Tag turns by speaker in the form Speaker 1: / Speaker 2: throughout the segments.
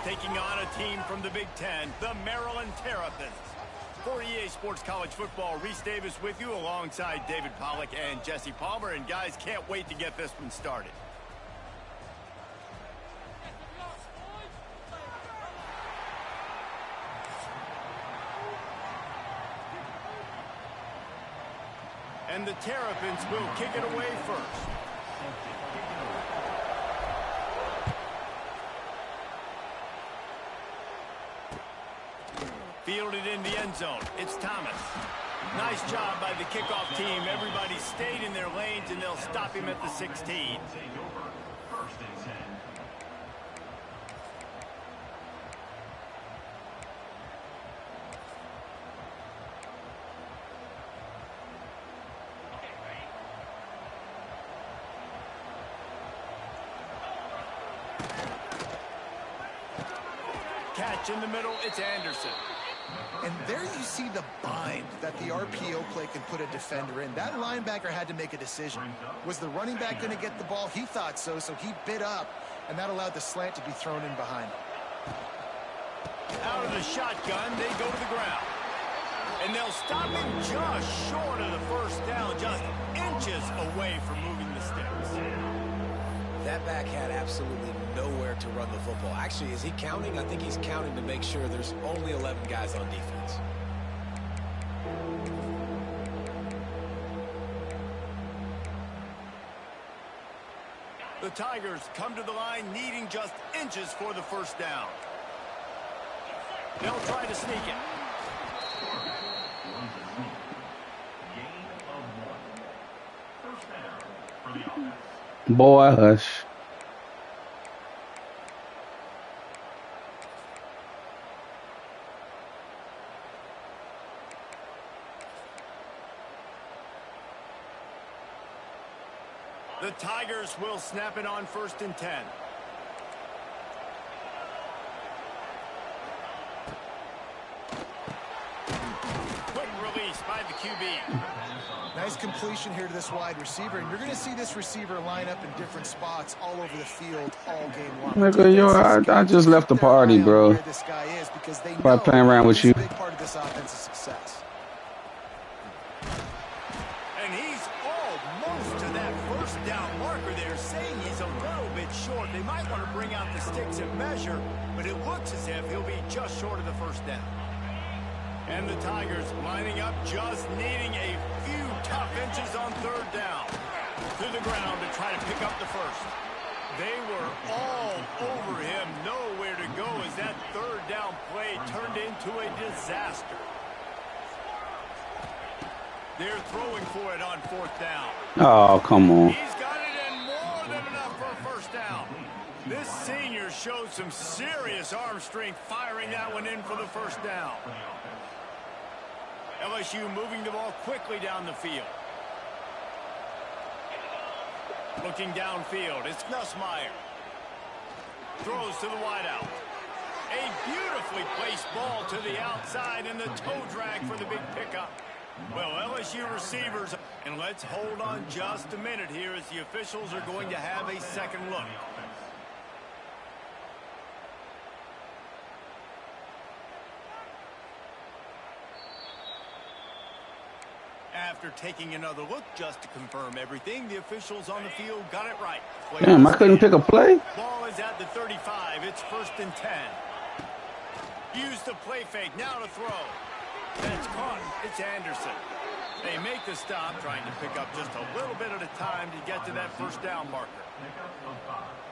Speaker 1: taking on a team from the Big Ten, the Maryland Terrapins. For EA Sports College Football, Reese Davis with you alongside David Pollack and Jesse Palmer. And guys, can't wait to get this one started. And the Terrapins will kick it away first. Fielded in the end zone. It's Thomas. Nice job by the kickoff team. Everybody stayed in their lanes, and they'll stop him at the 16. Catch in the middle. It's Anderson.
Speaker 2: And there you see the bind that the RPO play can put a defender in. That linebacker had to make a decision. Was the running back going to get the ball? He thought so, so he bit up, and that allowed the slant to be thrown in behind him.
Speaker 1: Out of the shotgun, they go to the ground. And they'll stop him just short of the first down, just inches away from moving the sticks.
Speaker 3: That back had absolutely nowhere to run the football. Actually, is he counting? I think he's counting to make sure there's only 11 guys on defense.
Speaker 1: The Tigers come to the line needing just inches for the first down. They'll try to sneak it.
Speaker 4: Boy, hush.
Speaker 1: The Tigers will snap it on 1st and 10. Quick release by the QB.
Speaker 2: Nice completion here to this wide receiver, and you're going to see this receiver line up in different spots all over the field all game long.
Speaker 4: Nigga, yo, I just left the party, bro. By playing around with you.
Speaker 2: Big part of this offense's success.
Speaker 1: And he's almost to that first down marker there, saying he's a little bit short. They might want to bring out the sticks and measure, but it looks as if he'll be just short of the first down. And the Tigers lining up, just needing a few tough inches on 3rd down. To the ground to try to pick up the first. They were all over him, nowhere to go as that 3rd down play turned into a disaster. They're throwing for it on 4th down.
Speaker 4: Oh, come on.
Speaker 1: He's got it in more than enough for a first down. This senior showed some serious arm strength firing that one in for the first down. LSU moving the ball quickly down the field. Looking downfield, it's Nussmeier. Throws to the wideout. A beautifully placed ball to the outside and the toe drag for the big pickup. Well, LSU receivers, and let's hold on just a minute here as the officials are going to have a second look. After taking another look just to confirm everything, the officials on the field got it right.
Speaker 4: Damn, I couldn't pick a play.
Speaker 1: Ball is at the 35. It's 1st and 10. Use the play fake. Now to throw. That's caught. It's Anderson. They make the stop, trying to pick up just a little bit at a time to get to that first down marker.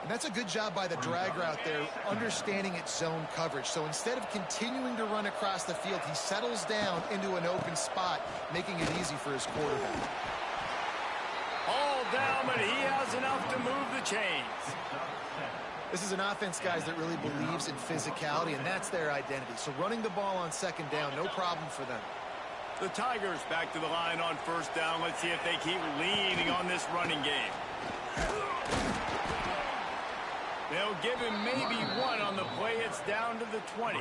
Speaker 2: And that's a good job by the drag route there, understanding its zone coverage. So instead of continuing to run across the field, he settles down into an open spot, making it easy for his quarterback.
Speaker 1: All down, but he has enough to move the chains.
Speaker 2: This is an offense, guys, that really believes in physicality, and that's their identity. So running the ball on 2nd down, no problem for them.
Speaker 1: The Tigers back to the line on 1st down. Let's see if they keep leaning on this running game. They'll give him maybe one on the play. It's down to the 20.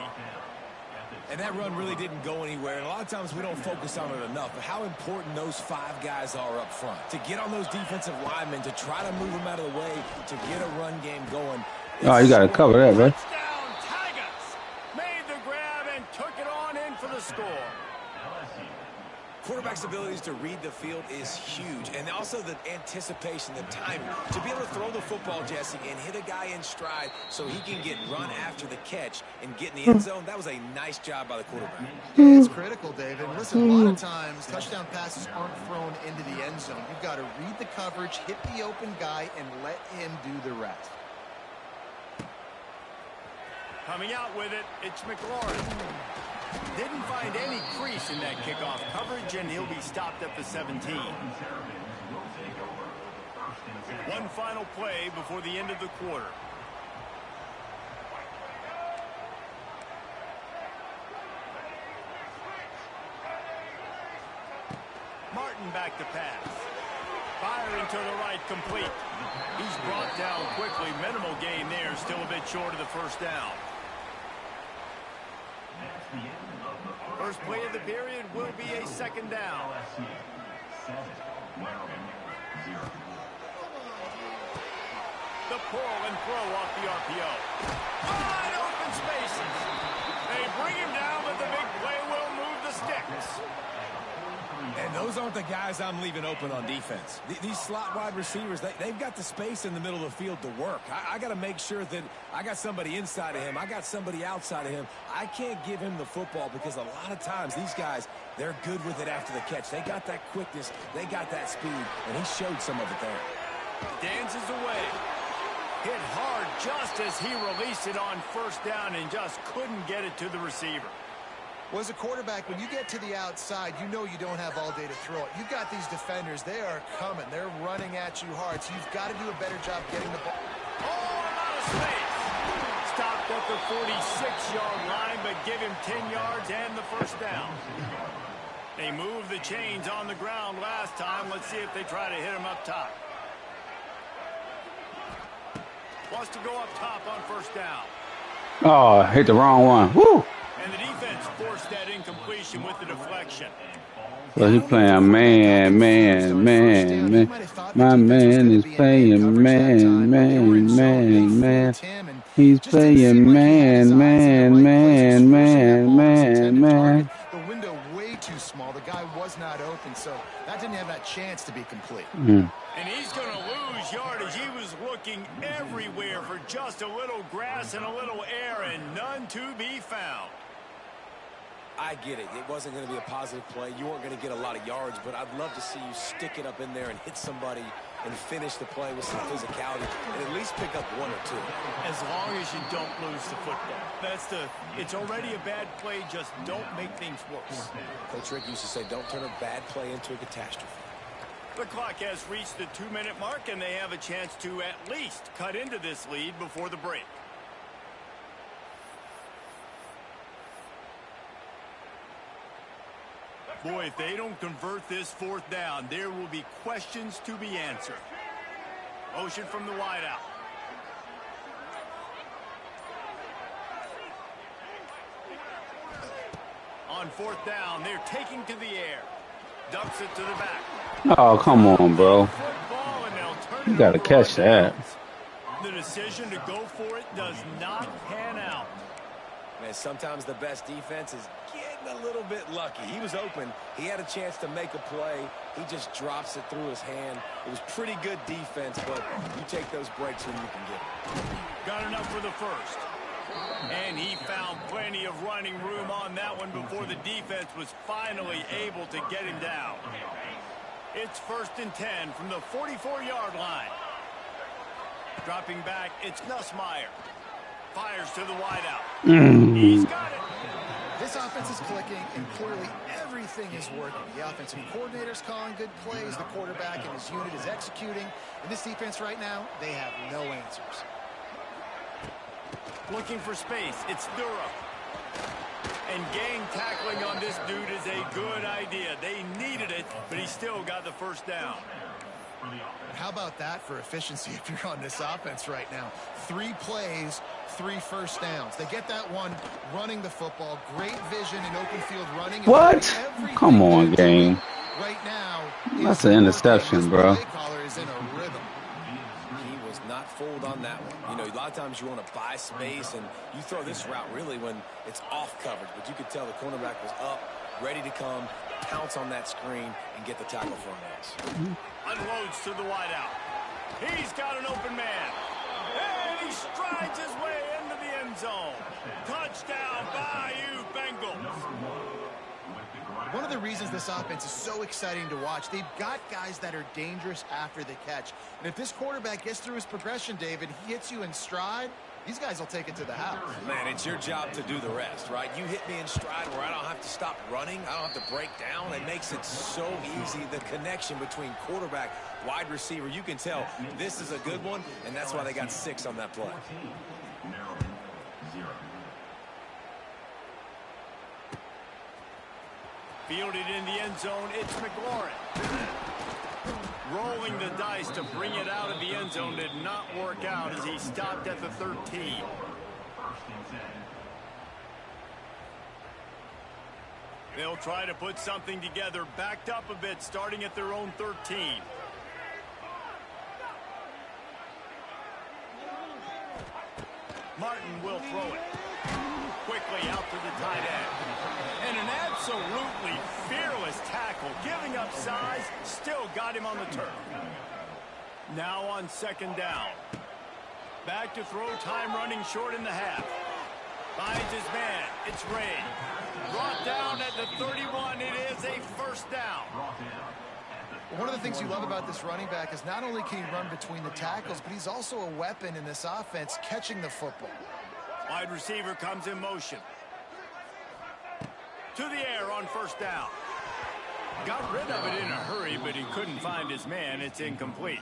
Speaker 3: And that run really didn't go anywhere. And a lot of times we don't focus on it enough. But how important those 5 guys are up front. To get on those defensive linemen, to try to move them out of the way, to get a run game going.
Speaker 4: Oh, you got to cover that, bro.
Speaker 1: Touchdown,
Speaker 3: to read the field is huge. And also the anticipation, the timing. To be able to throw the football, Jesse, and hit a guy in stride so he can get run after the catch and get in the end zone, that was a nice job by the quarterback.
Speaker 2: Yeah, it's critical, David. And listen, a lot of times, touchdown passes aren't thrown into the end zone. You've got to read the coverage, hit the open guy, and let him do the rest.
Speaker 1: Coming out with it, it's McLaurin. Didn't find any crease in that kickoff coverage, and he'll be stopped at the 17. One final play before the end of the quarter. Martin back to pass. Firing to the right, complete. He's brought down quickly. Minimal gain there, still a bit short of the first down. First play of the period will be a second down. The pull and throw off the RPO. Wide open spaces. They bring him down, but the big play will move the sticks.
Speaker 3: And those aren't the guys I'm leaving open on defense. These slot wide receivers, they've got the space in the middle of the field to work. I got to make sure that I got somebody inside of him. I got somebody outside of him. I can't give him the football because a lot of times these guys, they're good with it after the catch. They got that quickness. They got that speed, and he showed some of it there.
Speaker 1: Dances away. Hit hard just as he released it on first down and just couldn't get it to the receiver.
Speaker 2: Well, as a quarterback, when you get to the outside, you know you don't have all day to throw it. You've got these defenders. They are coming. They're running at you hard, so you've got to do a better job getting the ball.
Speaker 1: Oh, a lot of space. Stopped at the 46-yard line, but give him 10 yards and the first down. They moved the chains on the ground last time. Let's see if they try to hit him up top. Wants to go up top on first down.
Speaker 4: Oh, I hit the wrong one. Woo!
Speaker 1: And the defense forced that incompletion with the deflection.
Speaker 4: So he playing man. My man is playing man. He's playing man.
Speaker 2: The window way too small. The guy was not open, so that didn't have that chance to be complete.
Speaker 1: And he's going to lose yardage. He was looking everywhere for just a little grass and a little air, and none to be found.
Speaker 3: I get it. It wasn't going to be a positive play. You weren't going to get a lot of yards, but I'd love to see you stick it up in there and hit somebody and finish the play with some physicality and at least pick up one or two.
Speaker 1: As long as you don't lose the football. It's already a bad play. Just don't make things worse.
Speaker 3: Coach Rick used to say, don't turn a bad play into a catastrophe.
Speaker 1: The clock has reached the 2-minute mark, and they have a chance to at least cut into this lead before the break. Boy, if they don't convert this fourth down, there will be questions to be answered. Motion from the wideout. On fourth down, they're taking to the air. Dumps it to the back.
Speaker 4: Oh, come on, bro. You got to catch that.
Speaker 1: The decision to go for it does not pan out.
Speaker 3: Man, sometimes the best defense is getting a little bit lucky. He was open. He had a chance to make a play. He just drops it through his hand. It was pretty good defense, but you take those breaks when you can get it.
Speaker 1: Got enough for the first. And he found plenty of running room on that one before the defense was finally able to get him down. It's 1st and 10 from the 44-yard line. Dropping back, it's Nussmeier. Fires to the wideout. He's got it.
Speaker 2: This offense is clicking, and clearly everything is working. The offensive coordinator's calling good plays. The quarterback and his unit is executing. And this defense right now, they have no answers.
Speaker 1: Looking for space. It's Thura. And gang tackling on this dude is a good idea. They needed it, but he still got the first down.
Speaker 2: How about that for efficiency if you're on this offense right now? 3 plays, 3 first downs. They get that one running the football. Great vision in open field running.
Speaker 4: What? Come on, gang.
Speaker 2: Right now,
Speaker 4: that's an interception, bro.
Speaker 2: Is in a rhythm.
Speaker 3: He was not fooled on that one. You know, a lot of times you want to buy space, and you throw this route really when it's off coverage. But you could tell the cornerback was up, ready to come, pounce on that screen and get the tackle for a loss.
Speaker 1: Unloads to the wideout. He's got an open man. And he strides his way into the end zone. Touchdown, Bayou Bengals.
Speaker 2: One of the reasons this offense is so exciting to watch, they've got guys that are dangerous after the catch. And if this quarterback gets through his progression, David, he hits you in stride, these guys will take it to the house.
Speaker 3: Man, it's your job to do the rest, right? You hit me in stride where I don't have to stop running. I don't have to break down. It makes it so easy. The connection between quarterback, wide receiver, you can tell this is a good one, and that's why they got 6 on that play.
Speaker 1: Fielded in the end zone, it's McLaurin. Rolling the dice to bring it out of the end zone did not work out as he stopped at the 13. They'll try to put something together, backed up a bit, starting at their own 13. Martin will throw it. Quickly out to the tight end. And an absolutely fearless tackle, giving up size, still got him on the turf. Now on second down. Back to throw, time running short in the half. Finds his man, it's Ray. Brought down at the 31, it is a first down.
Speaker 2: One of the things you love about this running back is not only can he run between the tackles, but he's also a weapon in this offense, catching the football.
Speaker 1: Wide receiver comes in motion. To the air on first down. Got rid of it in a hurry, but he couldn't find his man. It's incomplete.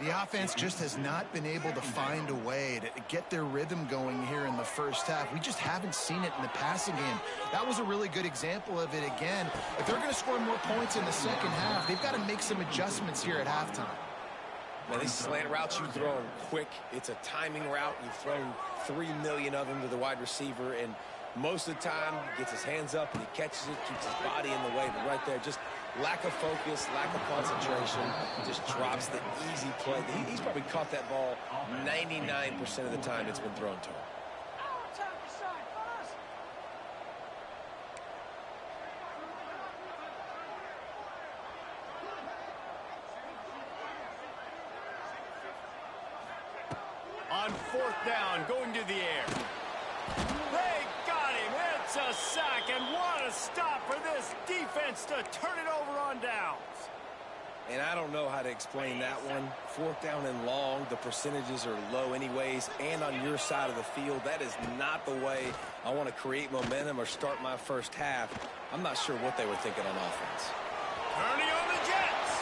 Speaker 2: The offense just has not been able to find a way to get their rhythm going here in the first half. We just haven't seen it in the passing game. That was a really good example of it again. If they're going to score more points in the second half, they've got to make some adjustments here at halftime.
Speaker 3: Now, these slant routes you throw them quick. It's a timing route. You've thrown 3 million of them to the wide receiver, and most of the time he gets his hands up and he catches it, keeps his body in the way. But right there, just lack of focus, lack of concentration, just drops the easy play. He's probably caught that ball 99% of the time it's been thrown to him.
Speaker 1: On fourth down, going to the air. They got him. It's a sack, and what a stop for this defense to turn it over on downs.
Speaker 3: And I don't know how to explain that one. Fourth down and long, the percentages are low anyways, and on your side of the field, that is not the way I want to create momentum or start my first half. I'm not sure what they were thinking on offense.
Speaker 1: Turning on the Jets.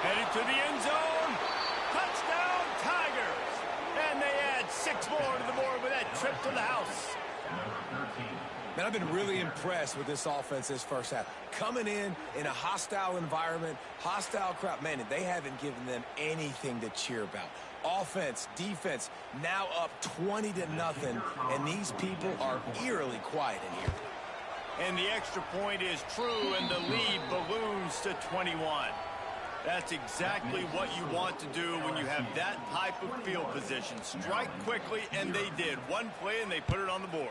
Speaker 1: Headed to the end zone. Touchdown, Tigers. And they add 6 more to the board with that trip to the house.
Speaker 3: Man, I've been really impressed with this offense this first half. Coming in a hostile environment, hostile crowd. Man, they haven't given them anything to cheer about. Offense, defense, now up 20-0, and these people are eerily quiet in here.
Speaker 1: And the extra point is true, and the lead balloons to 21. That's exactly what you want to do when you have that type of field position. Strike quickly, and they did. One play, and they put it on the board.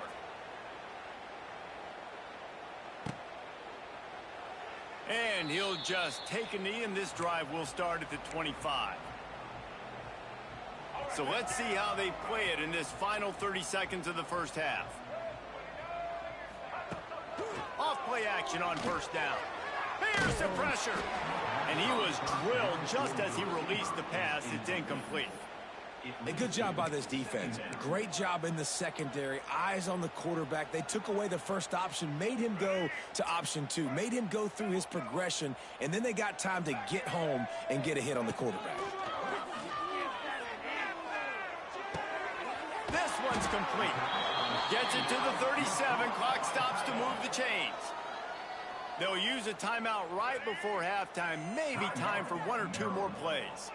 Speaker 1: And he'll just take a knee, and this drive will start at the 25. So let's see how they play it in this final 30 seconds of the first half. Off play action on first down. Here's the pressure. And he was drilled just as he released the pass. It's incomplete.
Speaker 3: A good job by this defense. Great job in the secondary. Eyes on the quarterback. They took away the first option, made him go to option 2, made him go through his progression, and then they got time to get home and get a hit on the quarterback.
Speaker 1: This one's complete. Gets it to the 37. Clock stops to move the chains. They'll use a timeout right before halftime. Maybe time for 1 or 2 more plays.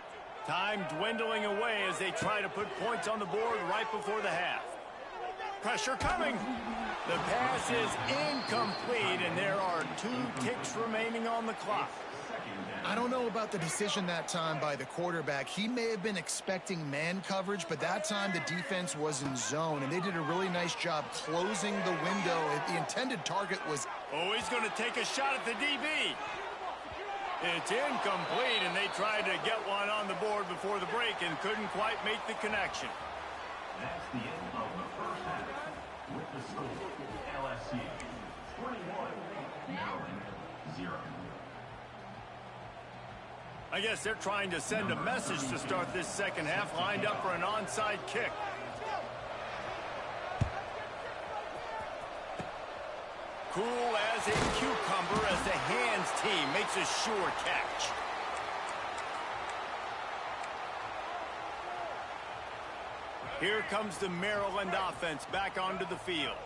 Speaker 1: Time dwindling away as they try to put points on the board right before the half. Pressure coming. The pass is incomplete, and there are 2 ticks remaining on the clock.
Speaker 2: I don't know about the decision that time by the quarterback. He may have been expecting man coverage, but that time the defense was in zone, and they did a really nice job closing the window. The intended target was...
Speaker 1: Oh, he's going to take a shot at the DB. It's incomplete, and they tried to get one on the board before the break and couldn't quite make the connection.
Speaker 5: That's the end of the first half with the score LSU 21, Maryland 0.
Speaker 1: I guess they're trying to send a message to start this second half, lined up for an onside kick. Cool as a cucumber as the hands team makes a sure catch. Here comes the Maryland offense back onto the field.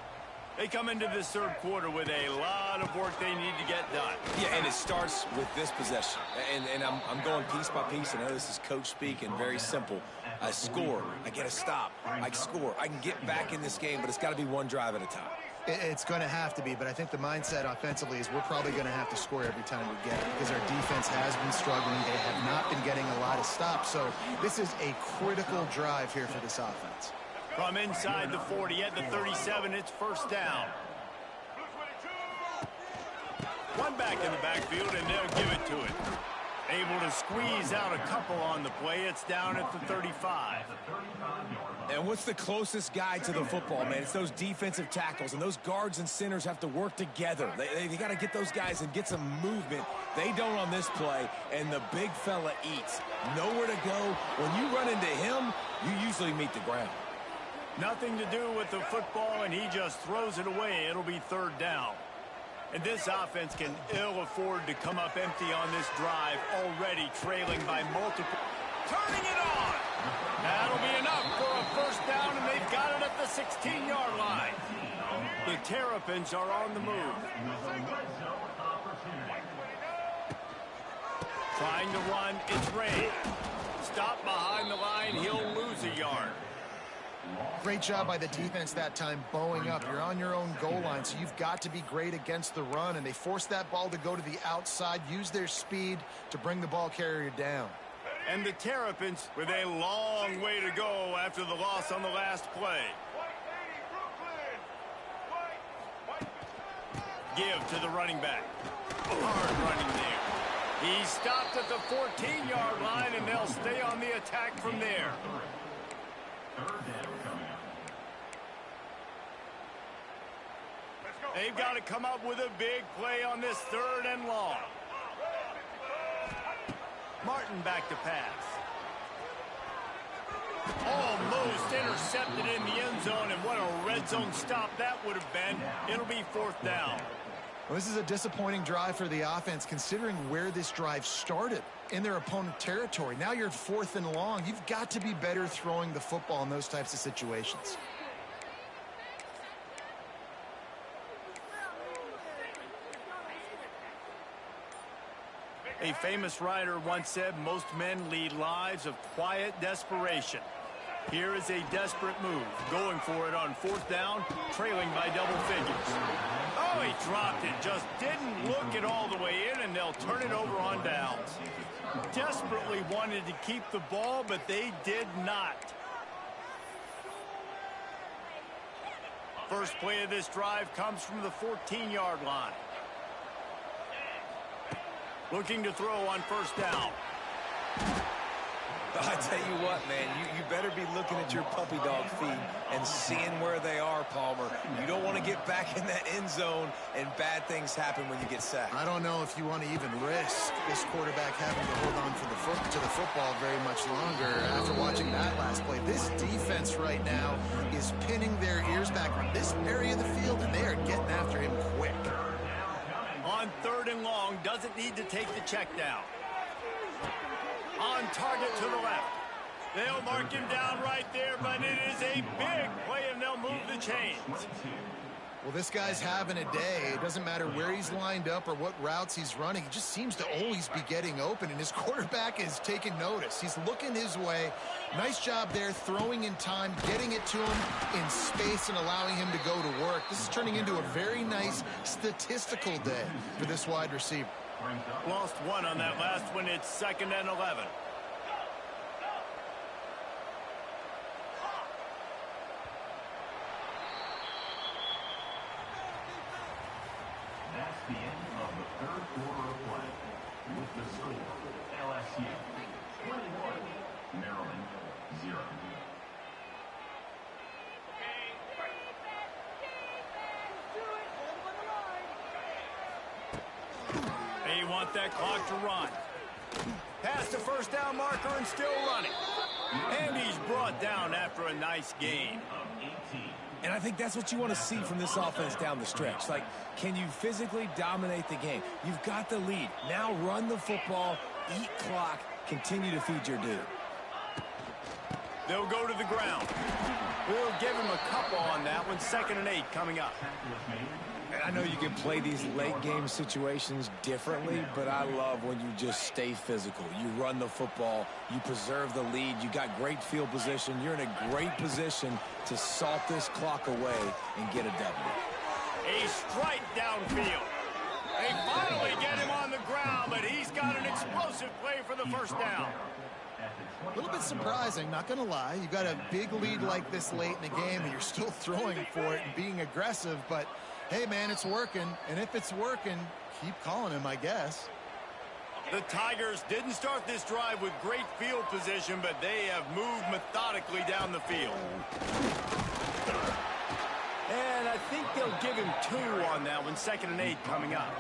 Speaker 1: They come into this third quarter with a lot of work they need to get done.
Speaker 3: Yeah, and it starts with this possession. And I'm going piece by piece. I know this is coach speak and very simple. I score. I get a stop. I score. I can get back in this game, but it's got to be one drive at a time.
Speaker 2: It's going to have to be, but I think the mindset offensively is we're probably going to have to score every time we get it because our defense has been struggling. They have not been getting a lot of stops, so this is a critical drive here for this offense.
Speaker 1: From inside the 40 at the 37, it's first down. One back in the backfield, and they'll give it to it. Able to squeeze out a couple on the play. It's down at the 35.
Speaker 3: And what's the closest guy to the football, man? It's those defensive tackles, and those guards and centers have to work together. They got to get those guys and get some movement. They don't on this play, and the big fella eats. Nowhere to go. When you run into him, you usually meet the ground.
Speaker 1: Nothing to do with the football, and he just throws it away. It'll be third down. And this offense can ill afford to come up empty on this drive, already trailing by multiple. Turning it on! That'll be enough for a first down, and they've got it at the 16-yard line. The Terrapins are on the move. Trying to run, it's Ray. Stop behind the line, he'll lose a yard.
Speaker 2: Great job by the defense that time, bowing up. You're on your own goal line, so you've got to be great against the run, and they forced that ball to go to the outside, use their speed to bring the ball carrier down.
Speaker 1: And the Terrapins with a long way to go after the loss on the last play. Give to the running back. Hard running there. He stopped at the 14-yard line, and they'll stay on the attack from there. They've got to come up with a big play on this third and long. Martin back to pass. Almost intercepted in the end zone, and what a red zone stop that would have been. It'll be fourth down.
Speaker 2: Well, this is a disappointing drive for the offense, considering where this drive started in their opponent territory. Now you're fourth and long. You've got to be better throwing the football in those types of situations.
Speaker 1: A famous writer once said, most men lead lives of quiet desperation. Here is a desperate move, going for it on fourth down, trailing by double figures. Oh, he dropped it, just didn't look it all the way in, and they'll turn it over on downs. Desperately wanted to keep the ball, but they did not. First play of this drive comes from the 14-yard line. Looking to throw on first down.
Speaker 3: I tell you what, man, you better be looking at your puppy dog feet and seeing where they are, Palmer. You don't want to get back in that end zone and bad things happen when you get sacked.
Speaker 2: I don't know if you want to even risk this quarterback having to hold on to the football very much longer after watching that last play. This defense right now is pinning their ears back on this area of the field, and they are getting after him quick.
Speaker 1: On third and long, doesn't need to take the check down. On target to the left. They'll mark him down right there, but it is a big play, and they'll move the chains.
Speaker 2: Well, this guy's having a day. It doesn't matter where he's lined up or what routes he's running. He just seems to always be getting open, and his quarterback is taking notice. He's looking his way. Nice job there, throwing in time, getting it to him in space and allowing him to go to work. This is turning into a very nice statistical day for this wide receiver.
Speaker 5: brings up
Speaker 1: Lost one on that last one. It's 2nd and 11.
Speaker 5: That's the end of the third quarter of play. With the score, LSU 21, Maryland 0.
Speaker 1: They want that clock to run. Past the first down marker and still running. And he's brought down after a nice gain.
Speaker 3: And I think that's what you want to see from this offense down the stretch. Like, can you physically dominate the game? You've got the lead. Now run the football, eat clock, continue to feed your dude.
Speaker 1: They'll go to the ground. We'll give him a couple on that one. 2nd and 8 coming up.
Speaker 3: And I know you can play these late game situations differently, but I love when you just stay physical. You run the football, you preserve the lead, you got great field position, you're in a great position to salt this clock away and get a W.
Speaker 1: A strike downfield. They finally get him on the ground, but he's got an explosive play for the first down.
Speaker 2: A little bit surprising, not going to lie. You've got a big lead like this late in the game, and you're still throwing for it and being aggressive, but hey, man, it's working, and if it's working, keep calling him, I guess.
Speaker 1: The Tigers didn't start this drive with great field position, but they have moved methodically down the field. And I think they'll give him 2 on that one. 2nd and 8 coming up.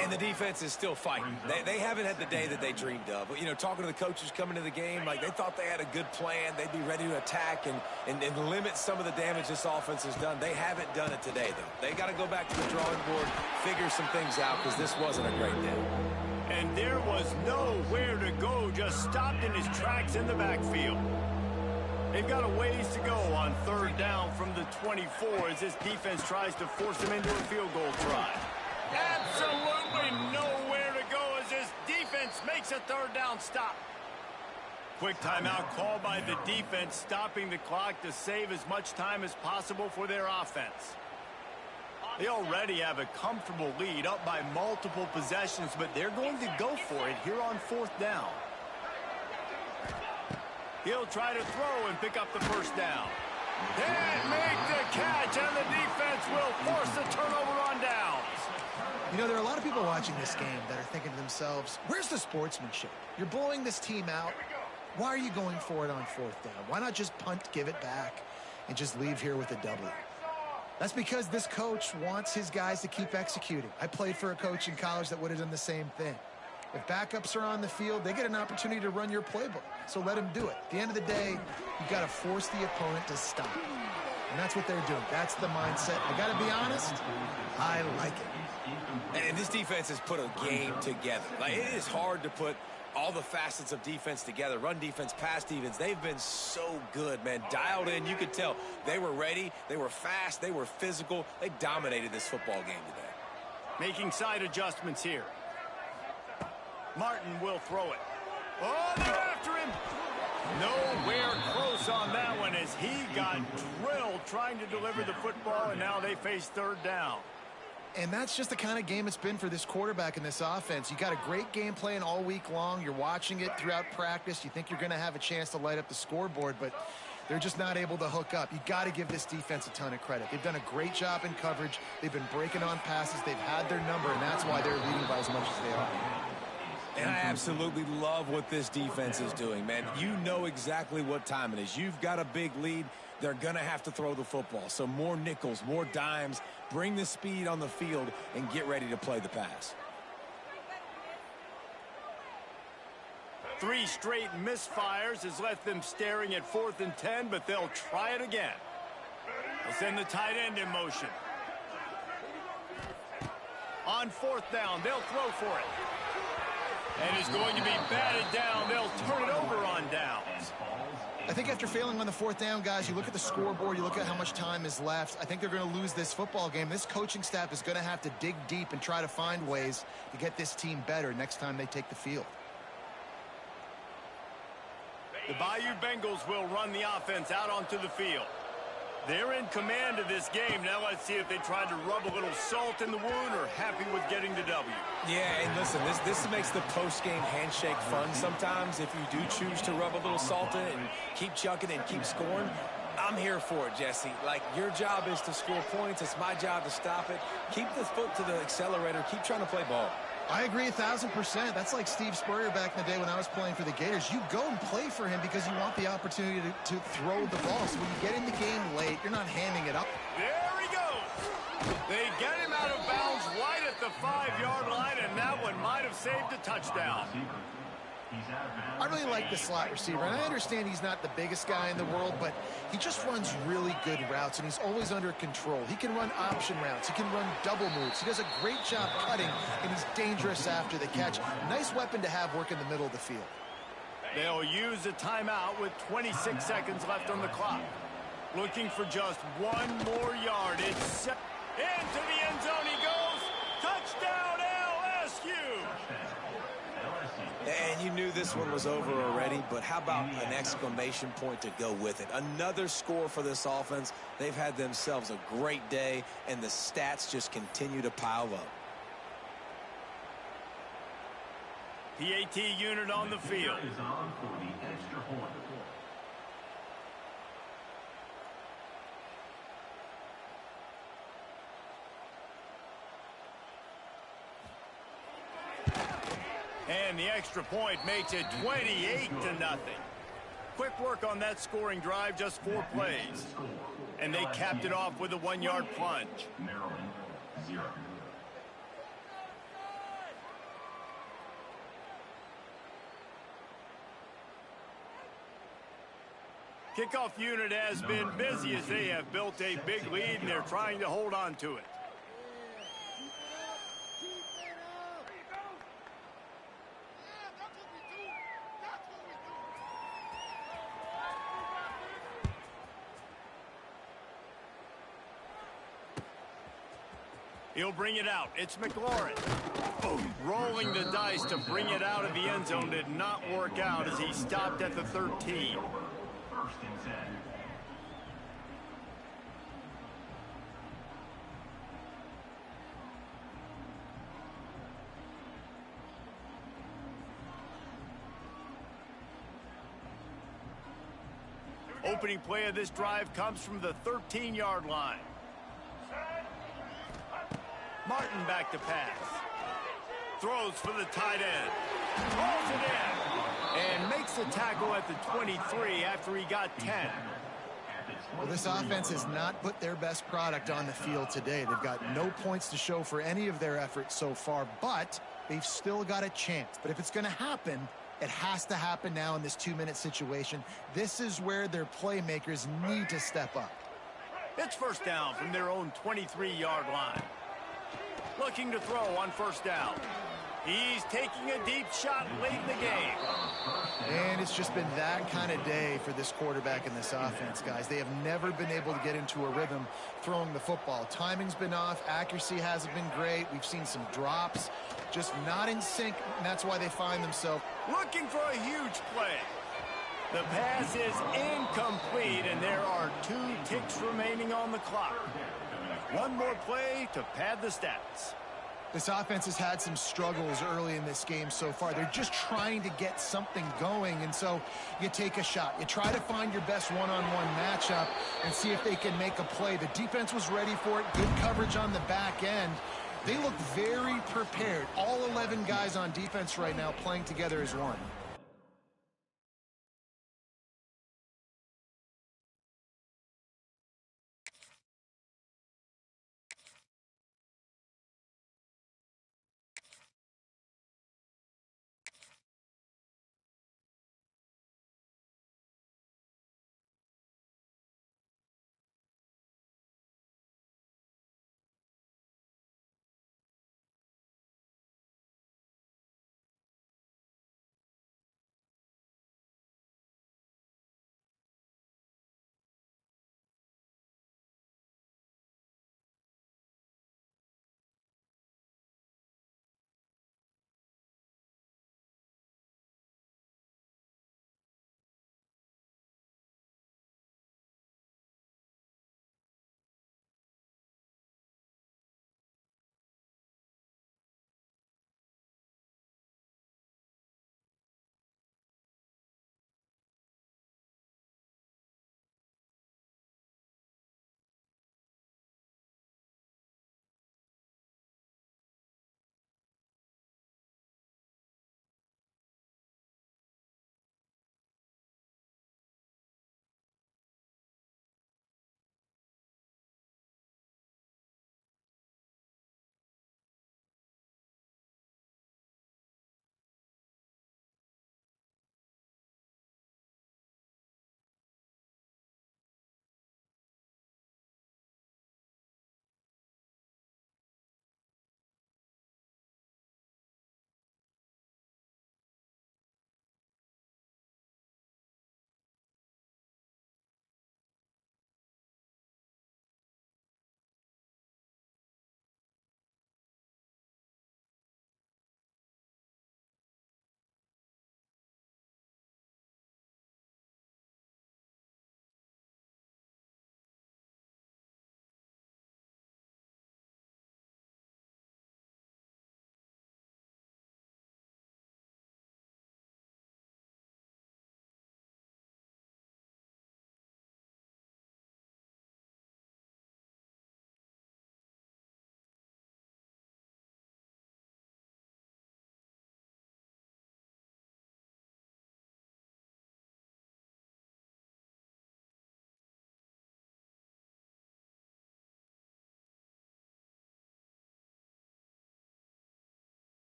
Speaker 3: And the defense is still fighting. They haven't had the day that they dreamed of. You know, talking to the coaches coming to the game, like they thought they had a good plan. They'd be ready to attack and limit some of the damage this offense has done. They haven't done it today, though. They got to go back to the drawing board, figure some things out, because this wasn't a great day.
Speaker 1: And there was nowhere to go, just stopped in his tracks in the backfield. They've got a ways to go on 3rd down from the 24 as this defense tries to force them into a field goal try. Absolutely nowhere to go as this defense makes a 3rd down stop. Quick timeout called by the defense, stopping the clock to save as much time as possible for their offense. They already have a comfortable lead, up by multiple possessions, but they're going to go for it here on 4th down. He'll try to throw and pick up the first down. Can't make the catch, and the defense will force the turnover on downs.
Speaker 2: You know, there are a lot of people watching this game that are thinking to themselves, where's the sportsmanship? You're blowing this team out. Why are you going for it on 4th down? Why not just punt, give it back, and just leave here with a W? That's because this coach wants his guys to keep executing. I played for a coach in college that would have done the same thing. If backups are on the field, they get an opportunity to run your playbook, so let them do it. At the end of the day, you've got to force the opponent to stop. And that's what they're doing. That's the mindset. I got to be honest, I like it.
Speaker 3: And this defense has put a game together. Like, it is hard to put all the facets of defense together. Run defense, pass defense. They've been so good, man. Dialed in. You could tell they were ready. They were fast. They were physical. They dominated this football game today.
Speaker 1: Making side adjustments here. Martin will throw it. Oh, they're after him. Nowhere close on that one as he got drilled trying to deliver the football, and now they face 3rd down.
Speaker 2: And that's just the kind of game it's been for this quarterback in this offense. You got a great game plan all week long. You're watching it throughout practice. You think you're going to have a chance to light up the scoreboard, but they're just not able to hook up. You got to give this defense a ton of credit. They've done a great job in coverage. They've been breaking on passes. They've had their number, and that's why they're leading by as much as they are.
Speaker 3: And I absolutely love what this defense is doing, man. You know exactly what time it is. You've got a big lead. They're going to have to throw the football. So more nickels, more dimes, bring the speed on the field, and get ready to play the pass.
Speaker 1: 3 straight misfires has left them staring at 4th and 10, but they'll try it again. They'll send the tight end in motion. On 4th down, they'll throw for it. And it's going to be batted down. They'll turn it over on downs.
Speaker 2: I think after failing on the 4th down, guys, you look at the scoreboard, you look at how much time is left. I think they're going to lose this football game. This coaching staff is going to have to dig deep and try to find ways to get this team better next time they take the field.
Speaker 1: The Bayou Bengals will run the offense out onto the field. They're in command of this game. Now let's see if they try to rub a little salt in the wound or happy with getting the W.
Speaker 3: Yeah, and listen, this makes the post-game handshake fun sometimes. If you do choose to rub a little salt in it and keep chucking and keep scoring, I'm here for it, Jesse. Like, your job is to score points. It's my job to stop it. Keep the foot to the accelerator. Keep trying to play ball.
Speaker 2: I agree 1,000%. That's like Steve Spurrier back in the day when I was playing for the Gators. You go and play for him because you want the opportunity to throw the ball. So when you get in the game late, you're not handing it up.
Speaker 1: There he goes. They get him out of bounds right at the 5-yard line, and that one might have saved a touchdown.
Speaker 2: I really like the slot receiver, and I understand he's not the biggest guy in the world, but he just runs really good routes, and he's always under control. He can run option routes. He can run double moves. He does a great job cutting, and he's dangerous after the catch. Nice weapon to have work in the middle of the field.
Speaker 1: They'll use a timeout with 26 seconds left on the clock. Looking for just one more yard. It's into the end zone he goes. Touchdown, LSU!
Speaker 3: And you knew this one was over already, but how about an exclamation point to go with it? Another score for this offense. They've had themselves a great day, and the stats just continue to pile up.
Speaker 1: PAT unit on the field.
Speaker 5: Is on for the extra point.
Speaker 1: And the extra point makes it 28-0. Quick work on that scoring drive, just 4 plays. And they capped it off with a 1-yard plunge.
Speaker 5: Maryland, 0.
Speaker 1: Kickoff unit has been busy as they have built a big lead, and they're trying to hold on to it. He'll bring it out. It's McLaurin. Boom. Rolling the dice to bring it out of the end zone did not work out as he stopped at the 13.
Speaker 5: First and 10.
Speaker 1: Opening play of this drive comes from the 13-yard line. Martin back to pass. Throws for the tight end. Throws it in. And makes the tackle at the 23 after he got 10.
Speaker 2: Well, this offense has not put their best product on the field today. They've got no points to show for any of their efforts so far, but they've still got a chance. But if it's going to happen, it has to happen now in this 2-minute situation. This is where their playmakers need to step up.
Speaker 1: It's first down from their own 23-yard line. Looking to throw on first down. He's taking a deep shot late in the game.
Speaker 2: And it's just been that kind of day for this quarterback and this offense, guys. They have never been able to get into a rhythm throwing the football. Timing's been off. Accuracy hasn't been great. We've seen some drops. Just not in sync, and that's why they find themselves
Speaker 1: looking for a huge play. The pass is incomplete, and there are 2 ticks remaining on the clock. One more play to pad the stats.
Speaker 2: This offense has had some struggles early in this game so far. They're just trying to get something going, and so you take a shot. You try to find your best one-on-one matchup and see if they can make a play. The defense was ready for it. Good coverage on the back end. They look very prepared. All 11 guys on defense right now playing together as one.